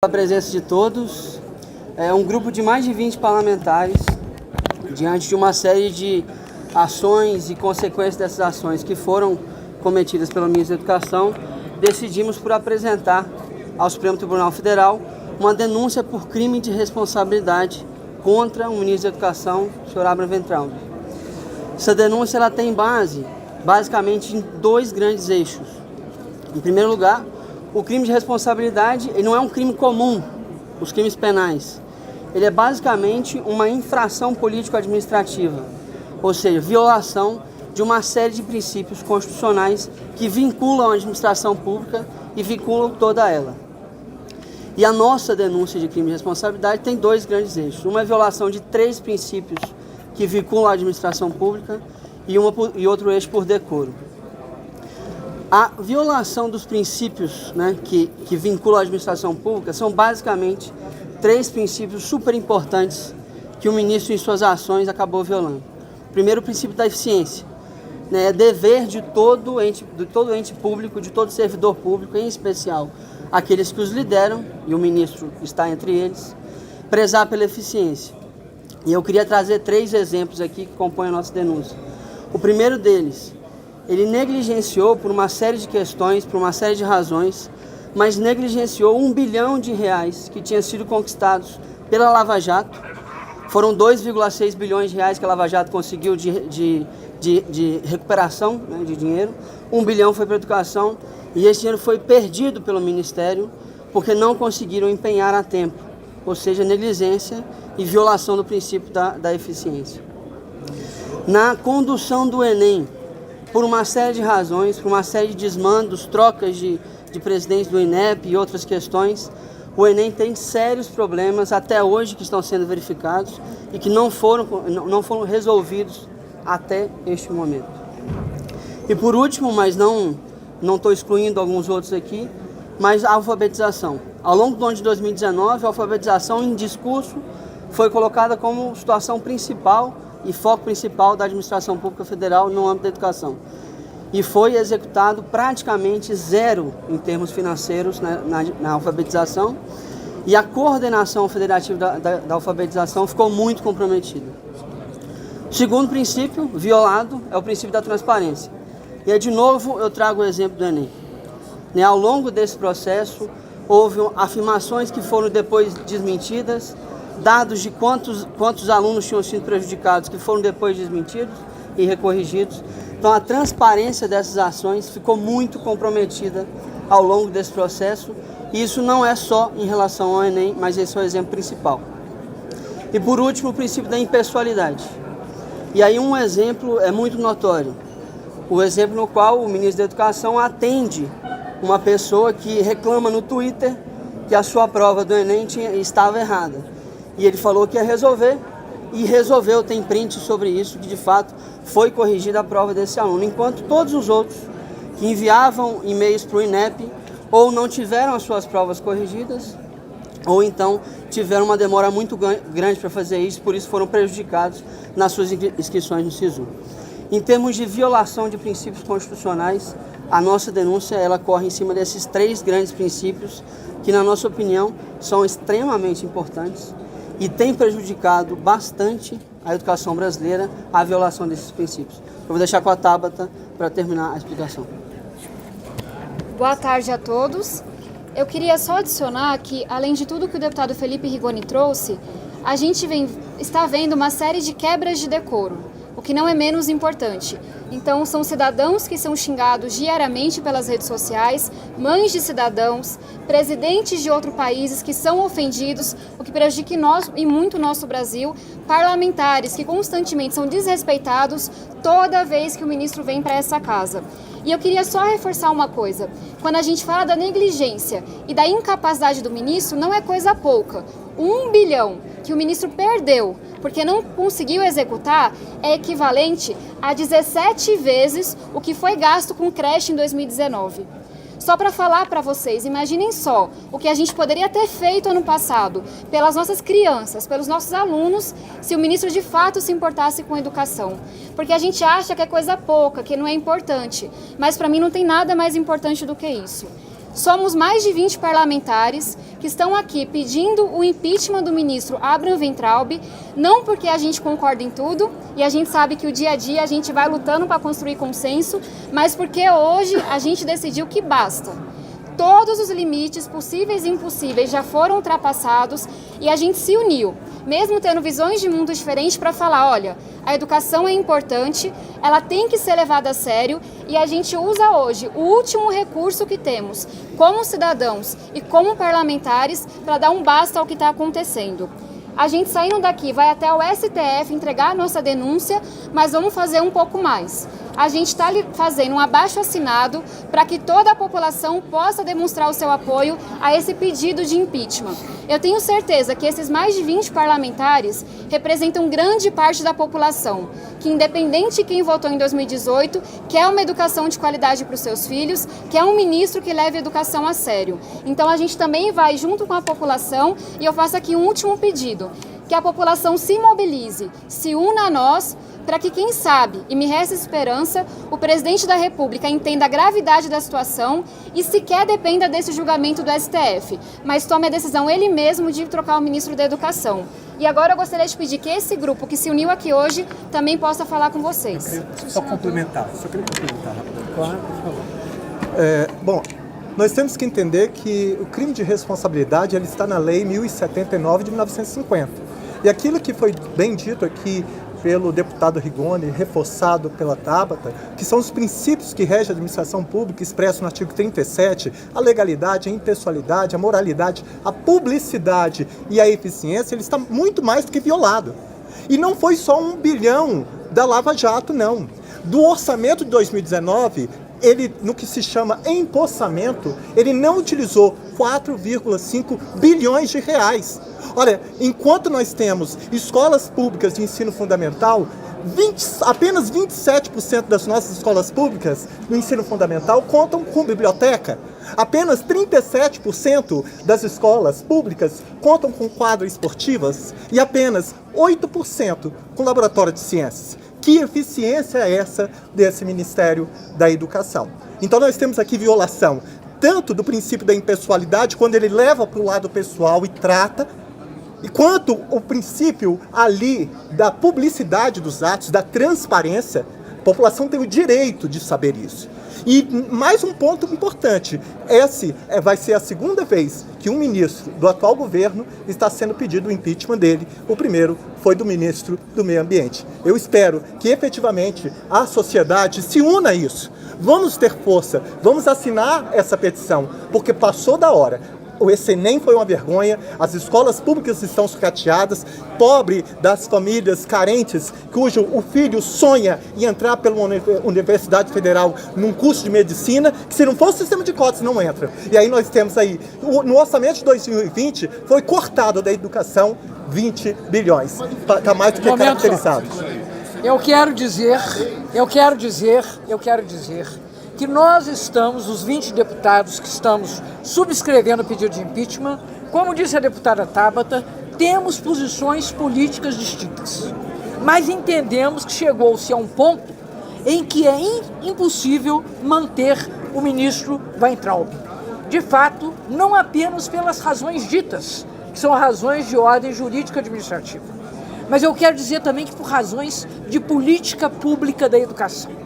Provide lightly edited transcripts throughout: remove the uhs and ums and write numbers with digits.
A presença de todos, um grupo de mais de 20 parlamentares, diante de uma série de ações e consequências dessas ações que foram cometidas pelo ministro da Educação, decidimos por apresentar ao Supremo Tribunal Federal uma denúncia por crime de responsabilidade contra o ministro da Educação, senhor Abraham Weintraub. Essa denúncia ela tem basicamente em dois grandes eixos. Em primeiro lugar, o crime de responsabilidade ele não é um crime comum, os crimes penais. Ele é basicamente uma infração político-administrativa, ou seja, violação de uma série de princípios constitucionais que vinculam a administração pública e vinculam toda ela. E a nossa denúncia de crime de responsabilidade tem dois grandes eixos. Uma é a violação de 3 princípios que vinculam a administração pública e outro eixo por decoro. A violação dos princípios que vinculam a administração pública são basicamente 3 princípios super importantes que o ministro em suas ações acabou violando. Primeiro, o princípio da eficiência. É dever de todo ente público, de todo servidor público, em especial aqueles que os lideram, e o ministro está entre eles, prezar pela eficiência. E eu queria trazer 3 exemplos aqui que compõem a nossa denúncia. O primeiro deles, ele negligenciou por uma série de questões, por uma série de razões, mas negligenciou R$1 bilhão que tinham sido conquistados pela Lava Jato. Foram 2,6 bilhões de reais que a Lava Jato conseguiu de recuperação de dinheiro. 1 bilhão foi para a educação e esse dinheiro foi perdido pelo Ministério porque não conseguiram empenhar a tempo, ou seja, negligência e violação do princípio da eficiência. Na condução do Enem, por uma série de razões, por uma série de desmandos, trocas de presidentes do INEP e outras questões, o Enem tem sérios problemas até hoje que estão sendo verificados e que não foram resolvidos até este momento. E por último, mas não estou excluindo alguns outros aqui, mas a alfabetização. Ao longo do ano de 2019, a alfabetização em discurso foi colocada como situação principal e foco principal da administração pública federal no âmbito da educação. E foi executado praticamente zero em termos financeiros na alfabetização, e a coordenação federativa da alfabetização ficou muito comprometida. O segundo princípio violado é o princípio da transparência. E aí, de novo, eu trago o exemplo do Enem. Ao longo desse processo, houve afirmações que foram depois desmentidas, dados de quantos alunos tinham sido prejudicados que foram depois desmentidos e recorrigidos. Então a transparência dessas ações ficou muito comprometida ao longo desse processo, e isso não é só em relação ao Enem, mas esse é o exemplo principal. E por último, o princípio da impessoalidade. E aí um exemplo é muito notório, o exemplo no qual o ministro da Educação atende uma pessoa que reclama no Twitter que a sua prova do Enem estava errada. E ele falou que ia resolver, e resolveu, tem print sobre isso, que de fato foi corrigida a prova desse aluno, enquanto todos os outros que enviavam e-mails para o INEP ou não tiveram as suas provas corrigidas, ou então tiveram uma demora muito grande para fazer isso, por isso foram prejudicados nas suas inscrições no SISU. Em termos de violação de princípios constitucionais, a nossa denúncia ela corre em cima desses 3 grandes princípios que, na nossa opinião, são extremamente importantes e tem prejudicado bastante a educação brasileira, a violação desses princípios. Eu vou deixar com a Tabata para terminar a explicação. Boa tarde a todos. Eu queria só adicionar que, além de tudo que o deputado Felipe Rigoni trouxe, a gente está vendo uma série de quebras de decoro, o que não é menos importante. Então, são cidadãos que são xingados diariamente pelas redes sociais, mães de cidadãos, presidentes de outros países que são ofendidos, o que prejudica muito o nosso Brasil, parlamentares que constantemente são desrespeitados toda vez que o ministro vem para essa casa. E eu queria só reforçar uma coisa, quando a gente fala da negligência e da incapacidade do ministro, não é coisa pouca. 1 bilhão que o ministro perdeu porque não conseguiu executar é equivalente a 17 vezes o que foi gasto com creche em 2019. Só para falar para vocês, imaginem só o que a gente poderia ter feito ano passado pelas nossas crianças, pelos nossos alunos, se o ministro de fato se importasse com a educação. Porque a gente acha que é coisa pouca, que não é importante, mas para mim não tem nada mais importante do que isso. Somos mais de 20 parlamentares que estão aqui pedindo o impeachment do ministro Abraham Weintraub, não porque a gente concorda em tudo, e a gente sabe que o dia a dia a gente vai lutando para construir consenso, mas porque hoje a gente decidiu que basta. Todos os limites possíveis e impossíveis já foram ultrapassados e a gente se uniu, mesmo tendo visões de mundo diferentes, para falar, olha, a educação é importante, ela tem que ser levada a sério e a gente usa hoje o último recurso que temos como cidadãos e como parlamentares para dar um basta ao que está acontecendo. A gente saindo daqui vai até o STF entregar a nossa denúncia, mas vamos fazer um pouco mais. A gente está fazendo um abaixo-assinado para que toda a população possa demonstrar o seu apoio a esse pedido de impeachment. Eu tenho certeza que esses mais de 20 parlamentares representam grande parte da população, que independente de quem votou em 2018, quer uma educação de qualidade para os seus filhos, quer um ministro que leve a educação a sério. Então a gente também vai junto com a população e eu faço aqui um último pedido, que a população se mobilize, se una a nós, para que, quem sabe, e me resta esperança, o presidente da República entenda a gravidade da situação e sequer dependa desse julgamento do STF, mas tome a decisão ele mesmo de trocar o ministro da Educação. E agora eu gostaria de pedir que esse grupo que se uniu aqui hoje também possa falar com vocês. Só queria complementar rapidamente. Claro, por favor. Bom, nós temos que entender que o crime de responsabilidade ele está na Lei 1079 de 1950. E aquilo que foi bem dito aqui pelo deputado Rigoni, reforçado pela Tabata, que são os princípios que regem a administração pública, expressos no artigo 37, a legalidade, a impessoalidade, a moralidade, a publicidade e a eficiência, ele está muito mais do que violado. E não foi só 1 bilhão da Lava Jato, não. Do orçamento de 2019, ele, no que se chama empossamento, ele não utilizou 4,5 bilhões de reais. Olha, enquanto nós temos escolas públicas de ensino fundamental, apenas 27% das nossas escolas públicas no ensino fundamental contam com biblioteca. Apenas 37% das escolas públicas contam com quadras esportivas e apenas 8% com laboratório de ciências. Que eficiência é essa desse Ministério da Educação? Então nós temos aqui violação tanto do princípio da impessoalidade, quando ele leva para o lado pessoal e trata, e quanto o princípio ali da publicidade dos atos, da transparência. A população tem o direito de saber isso. E mais um ponto importante, esse vai ser a segunda vez que um ministro do atual governo está sendo pedido o impeachment dele. O primeiro foi do ministro do Meio Ambiente. Eu espero que efetivamente a sociedade se una a isso. Vamos ter força, vamos assinar essa petição, porque passou da hora. O Enem foi uma vergonha, as escolas públicas estão sucateadas, pobre das famílias carentes, cujo o filho sonha em entrar pela Universidade Federal num curso de medicina, que se não for o sistema de cotas não entra. E aí nós temos aí, no orçamento de 2020, foi cortado da educação 20 bilhões. Está mais do que caracterizado. Eu quero dizer que nós estamos, os 20 deputados que estamos subscrevendo o pedido de impeachment, como disse a deputada Tabata, temos posições políticas distintas. Mas entendemos que chegou-se a um ponto em que é impossível manter o ministro Weintraub. De fato, não apenas pelas razões ditas, que são razões de ordem jurídica administrativa, mas eu quero dizer também que por razões de política pública da educação.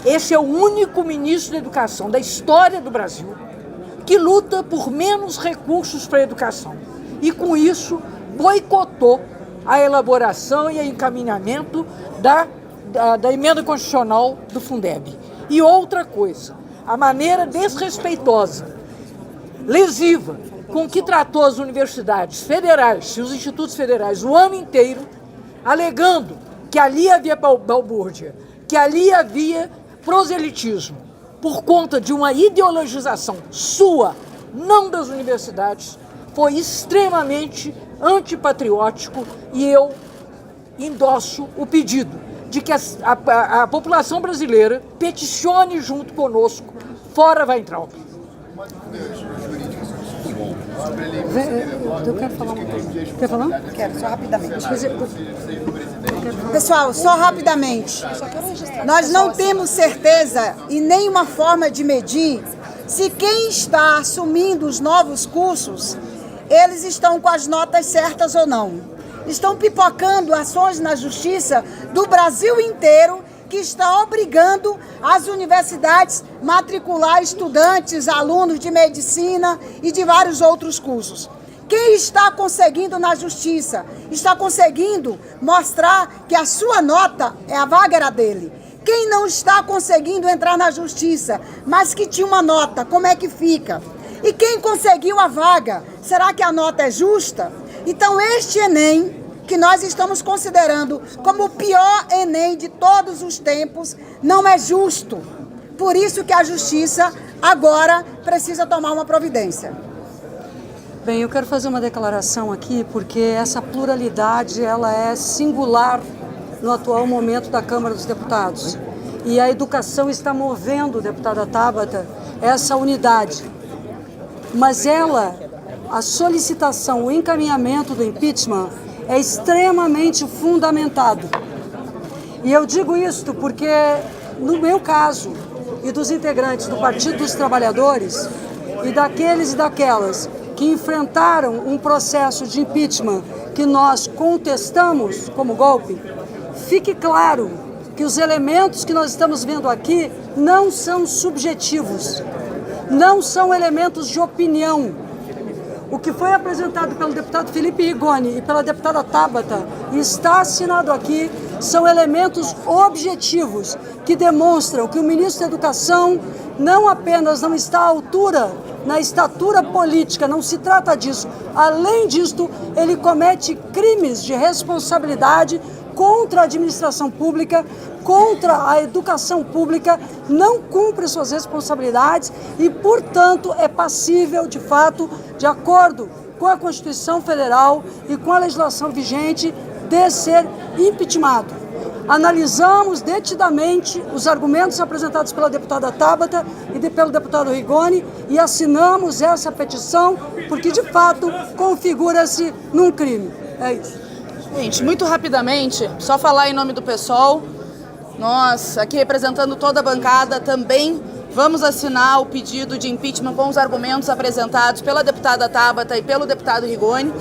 Esse é o único ministro da Educação da história do Brasil que luta por menos recursos para a educação e, com isso, boicotou a elaboração e o encaminhamento da emenda constitucional do Fundeb. E outra coisa, a maneira desrespeitosa, lesiva, com que tratou as universidades federais e os institutos federais o ano inteiro, alegando que ali havia balbúrdia, que ali havia proselitismo, por conta de uma ideologização sua, não das universidades, foi extremamente antipatriótico e eu endosso o pedido de que a população brasileira peticione junto conosco, fora Weintraub. Eu quero falar uma coisa. Quer falar? Quero, só rapidamente. Pessoal, só rapidamente. Nós não temos certeza e nenhuma forma de medir se quem está assumindo os novos cursos, eles estão com as notas certas ou não. Estão pipocando ações na justiça do Brasil inteiro, que está obrigando as universidades a matricular estudantes, alunos de medicina e de vários outros cursos. Quem está conseguindo na justiça, está conseguindo mostrar que a sua nota, a vaga era dele. Quem não está conseguindo entrar na justiça, mas que tinha uma nota, como é que fica? E quem conseguiu a vaga, será que a nota é justa? Então este Enem, que nós estamos considerando como o pior Enem de todos os tempos, não é justo. Por isso que a justiça agora precisa tomar uma providência. Bem, eu quero fazer uma declaração aqui, porque essa pluralidade ela é singular no atual momento da Câmara dos Deputados. E a educação está movendo, deputada Tabata, essa unidade. Mas a solicitação, o encaminhamento do impeachment é extremamente fundamentado. E eu digo isto porque, no meu caso, e dos integrantes do Partido dos Trabalhadores, e daqueles e daquelas que enfrentaram um processo de impeachment que nós contestamos como golpe, fique claro que os elementos que nós estamos vendo aqui não são subjetivos, não são elementos de opinião. O que foi apresentado pelo deputado Felipe Rigoni e pela deputada Tabata e está assinado aqui são elementos objetivos que demonstram que o ministro da Educação não apenas não está à altura na estatura política, não se trata disso. Além disto, ele comete crimes de responsabilidade contra a administração pública, contra a educação pública, não cumpre suas responsabilidades e, portanto, é passível, de fato, de acordo com a Constituição Federal e com a legislação vigente, de ser impeachmentado. Analisamos detidamente os argumentos apresentados pela deputada Tabata e pelo deputado Rigoni e assinamos essa petição porque, de fato, configura-se num crime. É isso. Gente, muito rapidamente, só falar em nome do PSOL, nós, aqui representando toda a bancada, também vamos assinar o pedido de impeachment com os argumentos apresentados pela deputada Tabata e pelo deputado Rigoni.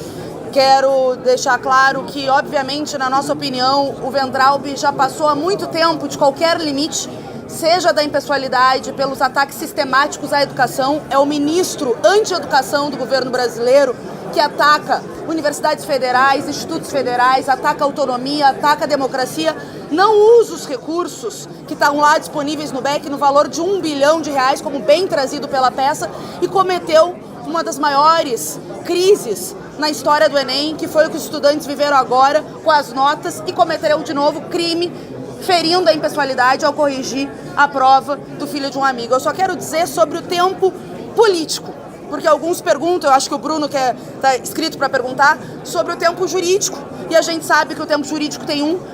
Quero deixar claro que, obviamente, na nossa opinião, o Weintraub já passou há muito tempo de qualquer limite, seja da impessoalidade, pelos ataques sistemáticos à educação. É o ministro anti-educação do governo brasileiro que ataca universidades federais, institutos federais, ataca a autonomia, ataca a democracia, não usa os recursos que estão lá disponíveis no BEC no valor de R$1 bilhão, como bem trazido pela peça, e cometeu uma das maiores crises na história do Enem, que foi o que os estudantes viveram agora com as notas, e cometerão de novo crime, ferindo a impessoalidade ao corrigir a prova do filho de um amigo. Eu só quero dizer sobre o tempo político, porque alguns perguntam, eu acho que o Bruno está inscrito para perguntar, sobre o tempo jurídico. E a gente sabe que o tempo jurídico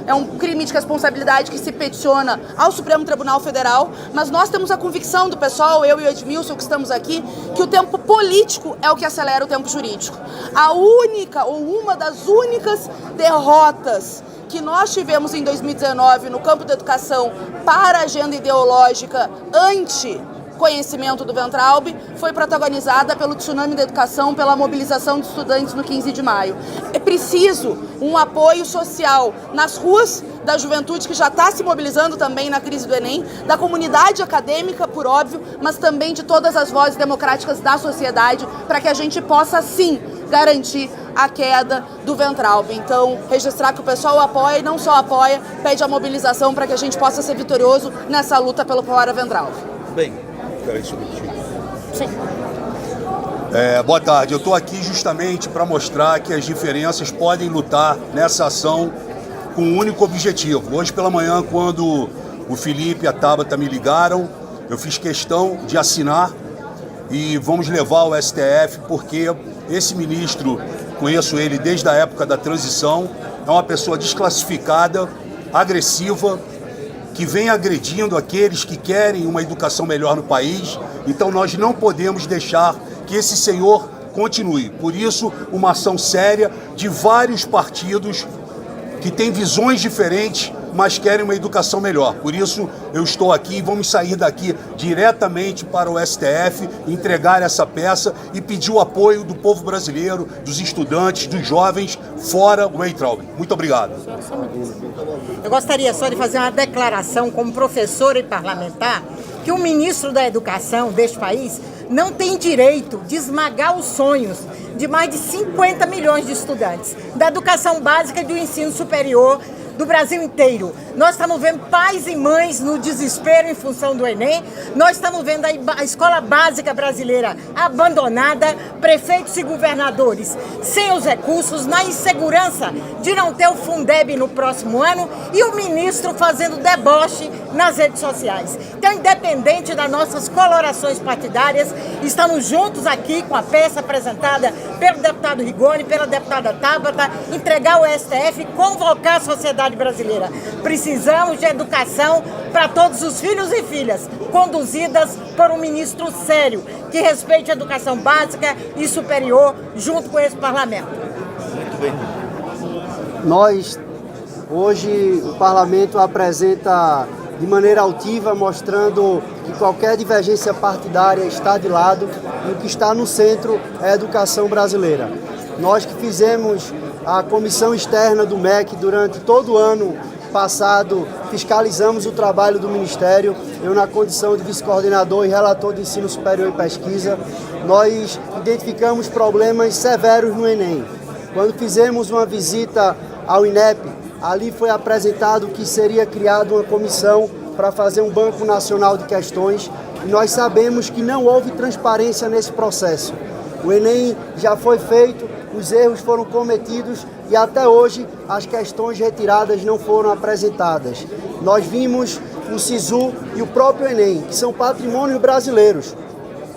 é um crime de responsabilidade que se peticiona ao Supremo Tribunal Federal, mas nós temos a convicção do pessoal, eu e o Edmilson que estamos aqui, que o tempo político é o que acelera o tempo jurídico. A única ou uma das únicas derrotas que nós tivemos em 2019 no campo da educação para a agenda ideológica anti-conhecimento do Weintraub foi protagonizada pelo tsunami da educação, pela mobilização de estudantes no 15 de maio. É preciso um apoio social nas ruas, da juventude que já está se mobilizando também na crise do Enem, da comunidade acadêmica, por óbvio, mas também de todas as vozes democráticas da sociedade, para que a gente possa, sim, garantir a queda do Weintraub. Então, registrar que o pessoal apoia e não só apoia, pede a mobilização para que a gente possa ser vitorioso nessa luta pelo Fora Weintraub. Bem, peraí só um minutinho. Sim. Boa tarde, eu estou aqui justamente para mostrar que as diferenças podem lutar nessa ação com um único objetivo. Hoje pela manhã, quando o Felipe e a Tabata me ligaram, eu fiz questão de assinar e vamos levar ao STF, porque esse ministro, conheço ele desde a época da transição, é uma pessoa desclassificada, agressiva, que vem agredindo aqueles que querem uma educação melhor no país. Então nós não podemos deixar que esse senhor continue. Por isso, uma ação séria de vários partidos que têm visões diferentes, mas querem uma educação melhor. Por isso, eu estou aqui e vamos sair daqui diretamente para o STF, entregar essa peça e pedir o apoio do povo brasileiro, dos estudantes, dos jovens, fora o Weintraub. Muito obrigado. Eu gostaria só de fazer uma declaração como professora e parlamentar que o ministro da Educação deste país não tem direito de esmagar os sonhos de mais de 50 milhões de estudantes da educação básica e do ensino superior do Brasil inteiro. Nós estamos vendo pais e mães no desespero em função do Enem, nós estamos vendo a escola básica brasileira abandonada, prefeitos e governadores sem os recursos, na insegurança de não ter o Fundeb no próximo ano e o ministro fazendo deboche nas redes sociais. Então, independente das nossas colorações partidárias, estamos juntos aqui com a peça apresentada pelo deputado Rigoni, pela deputada Tabata, entregar ao STF e convocar a sociedade brasileira. Precisamos de educação para todos os filhos e filhas, conduzidas por um ministro sério, que respeite a educação básica e superior junto com esse parlamento. Muito bem. Nós, hoje, o parlamento apresenta de maneira altiva, mostrando que qualquer divergência partidária está de lado e o que está no centro é a educação brasileira. Nós que fizemos a comissão externa do MEC durante todo o ano passado, fiscalizamos o trabalho do Ministério, eu na condição de vice-coordenador e relator de ensino superior e pesquisa, nós identificamos problemas severos no Enem. Quando fizemos uma visita ao INEP, ali foi apresentado que seria criada uma comissão para fazer um banco nacional de questões e nós sabemos que não houve transparência nesse processo. O Enem já foi feito, os erros foram cometidos e até hoje as questões retiradas não foram apresentadas. Nós vimos o SISU e o próprio Enem, que são patrimônios brasileiros.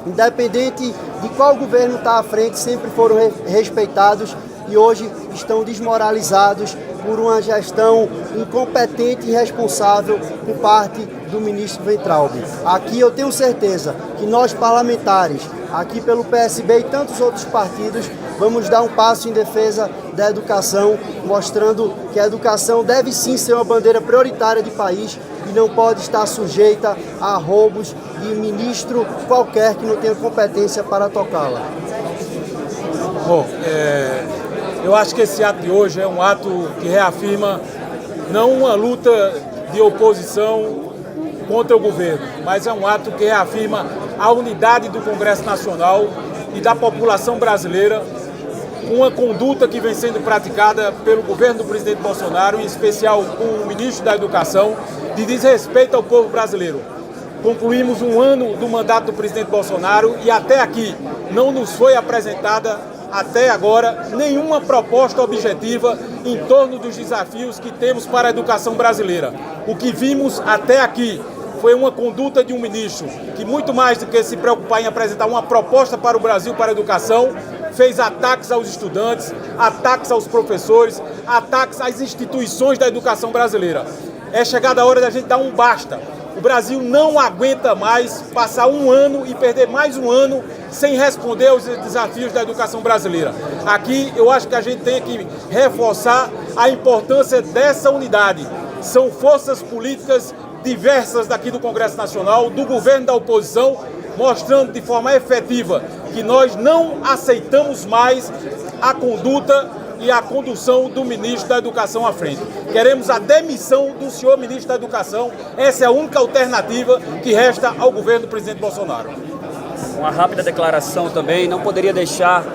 Independente de qual governo está à frente, sempre foram respeitados e hoje estão desmoralizados por uma gestão incompetente e irresponsável por parte do ministro Weintraub. Aqui eu tenho certeza que nós parlamentares, aqui pelo PSB e tantos outros partidos, vamos dar um passo em defesa da educação, mostrando que a educação deve sim ser uma bandeira prioritária de país e não pode estar sujeita a roubos de ministro qualquer que não tenha competência para tocá-la. Bom, eu acho que esse ato de hoje é um ato que reafirma não uma luta de oposição contra o governo, mas é um ato que reafirma a unidade do Congresso Nacional e da população brasileira, uma conduta que vem sendo praticada pelo governo do presidente Bolsonaro, em especial com o ministro da Educação, de desrespeito ao povo brasileiro. Concluímos um ano do mandato do presidente Bolsonaro e até aqui não nos foi apresentada até agora nenhuma proposta objetiva em torno dos desafios que temos para a educação brasileira. O que vimos até aqui foi uma conduta de um ministro que, muito mais do que se preocupar em apresentar uma proposta para o Brasil, para a educação, fez ataques aos estudantes, ataques aos professores, ataques às instituições da educação brasileira. É chegada a hora da gente dar um basta. O Brasil não aguenta mais passar um ano e perder mais um ano sem responder aos desafios da educação brasileira. Aqui eu acho que a gente tem que reforçar a importância dessa unidade. São forças políticas diversas daqui do Congresso Nacional, do governo, da oposição, mostrando de forma efetiva que nós não aceitamos mais a conduta e a condução do ministro da Educação à frente. Queremos a demissão do senhor ministro da Educação. Essa é a única alternativa que resta ao governo do presidente Bolsonaro. Uma rápida declaração também, não poderia deixar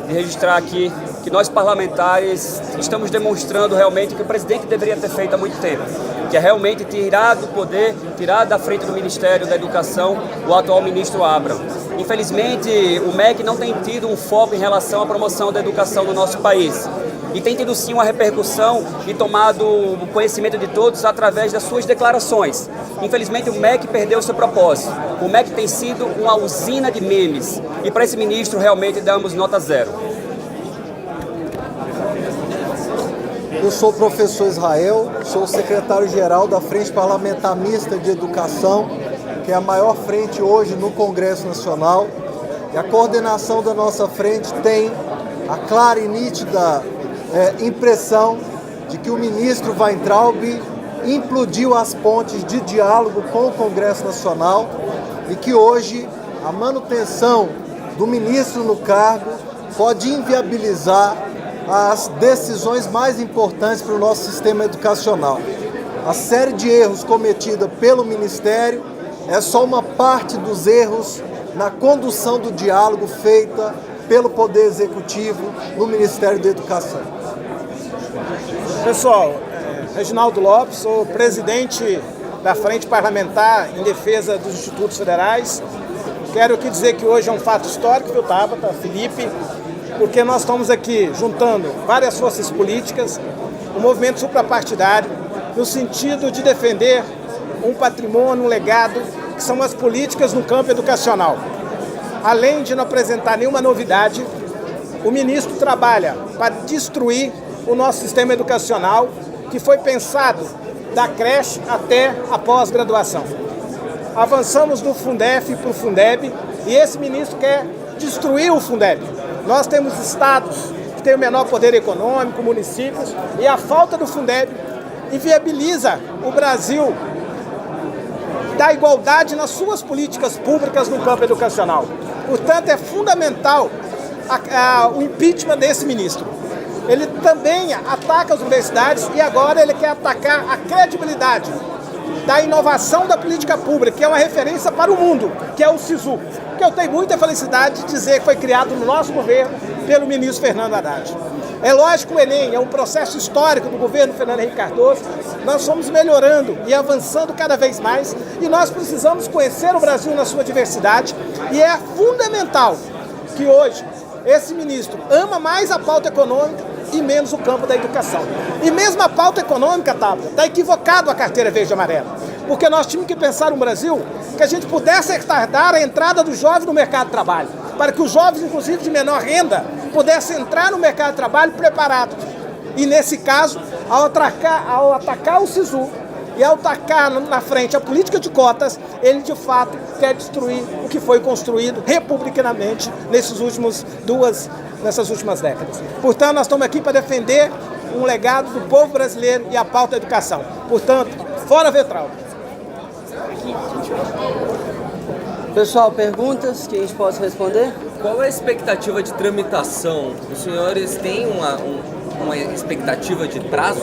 de registrar aqui que nós parlamentares estamos demonstrando realmente que o presidente deveria ter feito há muito tempo, que é realmente tirar do poder, tirar da frente do Ministério da Educação o atual ministro Abraham. Infelizmente, o MEC não tem tido um foco em relação à promoção da educação no nosso país. E tem tido sim uma repercussão e tomado o conhecimento de todos através das suas declarações. Infelizmente, o MEC perdeu o seu propósito. O MEC tem sido uma usina de memes. E para esse ministro, realmente, damos nota 0. Eu sou o professor Israel, sou secretário-geral da Frente Parlamentar Mista de Educação, que é a maior frente hoje no Congresso Nacional. E a coordenação da nossa frente tem a clara e nítida impressão de que o ministro Weintraub implodiu as pontes de diálogo com o Congresso Nacional e que hoje a manutenção do ministro no cargo pode inviabilizar as decisões mais importantes para o nosso sistema educacional. A série de erros cometida pelo Ministério é só uma parte dos erros na condução do diálogo feita pelo Poder Executivo no Ministério da Educação. Pessoal, Reginaldo Lopes, sou presidente da Frente Parlamentar em Defesa dos Institutos Federais. Quero aqui dizer que hoje é um fato histórico, viu, Tabata, Felipe, porque nós estamos aqui juntando várias forças políticas, um movimento suprapartidário, no sentido de defender um patrimônio, um legado, que são as políticas no campo educacional. Além de não apresentar nenhuma novidade, o ministro trabalha para destruir o nosso sistema educacional, que foi pensado da creche até a pós-graduação. Avançamos do Fundef para o Fundeb e esse ministro quer destruir o Fundeb. Nós temos estados que têm o menor poder econômico, municípios, e a falta do Fundeb inviabiliza o Brasil da igualdade nas suas políticas públicas no campo educacional. Portanto, é fundamental o impeachment desse ministro. Ele também ataca as universidades e agora ele quer atacar a credibilidade da inovação da política pública, que é uma referência para o mundo, que é o SISU, que eu tenho muita felicidade de dizer que foi criado no nosso governo pelo ministro Fernando Haddad. É lógico que o Enem é um processo histórico do governo Fernando Henrique Cardoso. Nós fomos melhorando e avançando cada vez mais e nós precisamos conhecer o Brasil na sua diversidade e é fundamental que hoje esse ministro ama mais a pauta econômica e menos o campo da educação. E mesmo a pauta econômica, está equivocado a carteira verde e amarela. Porque nós tínhamos que pensar um Brasil que a gente pudesse retardar a entrada dos jovens no mercado de trabalho, para que os jovens, inclusive de menor renda, pudessem entrar no mercado de trabalho preparados. E nesse caso, ao atacar o SISU e ao atacar na frente a política de cotas, ele de fato quer destruir o que foi construído republicanamente nessas últimas décadas. Portanto, nós estamos aqui para defender um legado do povo brasileiro e a pauta da educação. Portanto, fora Vetral. Pessoal, perguntas que a gente possa responder? Qual é a expectativa de tramitação? Os senhores têm uma expectativa de prazo?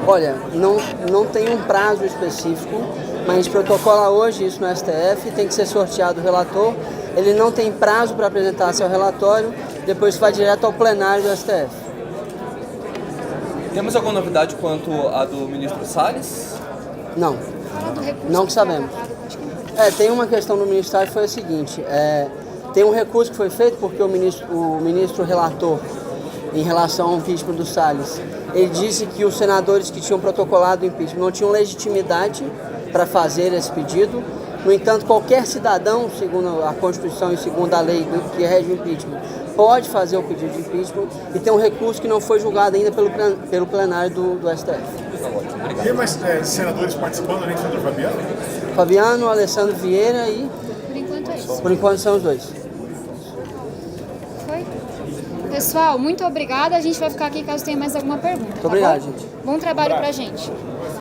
Olha, não tem um prazo específico, mas a gente protocola hoje isso no STF, tem que ser sorteado o relator, ele não tem prazo para apresentar seu relatório, depois vai direto ao plenário do STF. Temos alguma novidade quanto a do ministro Salles? Não, não que sabemos. Tem uma questão do ministério que foi a seguinte, tem um recurso que foi feito porque o ministro relator, em relação ao impeachment do Salles, ele disse que os senadores que tinham protocolado o impeachment não tinham legitimidade para fazer esse pedido. No entanto, qualquer cidadão, segundo a Constituição e segundo a lei que rege o impeachment, pode fazer o pedido de impeachment e tem um recurso que não foi julgado ainda pelo plenário do STF. Tem mais senadores participando, além do senador Fabiano? Fabiano, Alessandro Vieira e... Por enquanto é isso. Por enquanto são os dois. Foi? Pessoal, muito obrigada. A gente vai ficar aqui caso tenha mais alguma pergunta. Muito obrigado, gente. Bom trabalho pra gente.